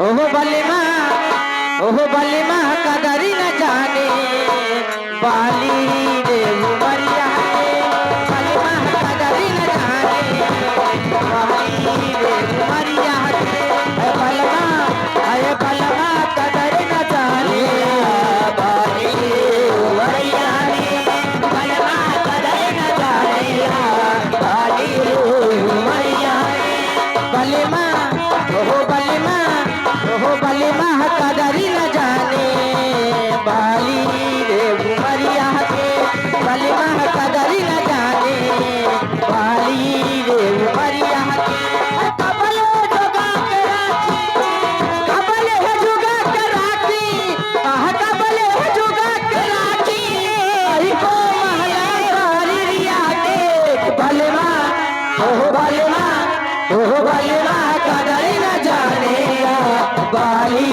ओहो बलिमा कदरी न जाने बाली रे उमरिया बलिमा कदरी न जाने बाली रे उमरिया बलमा अरे बलमा कदरी न जाने बाली रे उमरिया बलमा कदरी न जाने बाली रे उमरिया बलिमा ओहो बलिमा कदरी न जाने बाली रे उमरिया के बलिमा कदरी न जाने बाली रे उमरिया के कबल जोगा के राखी कबल है जोगा के राखी कबल है जोगा के राखी आई को महला सारी रिया के बलिमा ओहो बलिमा कदरी न जाने बाली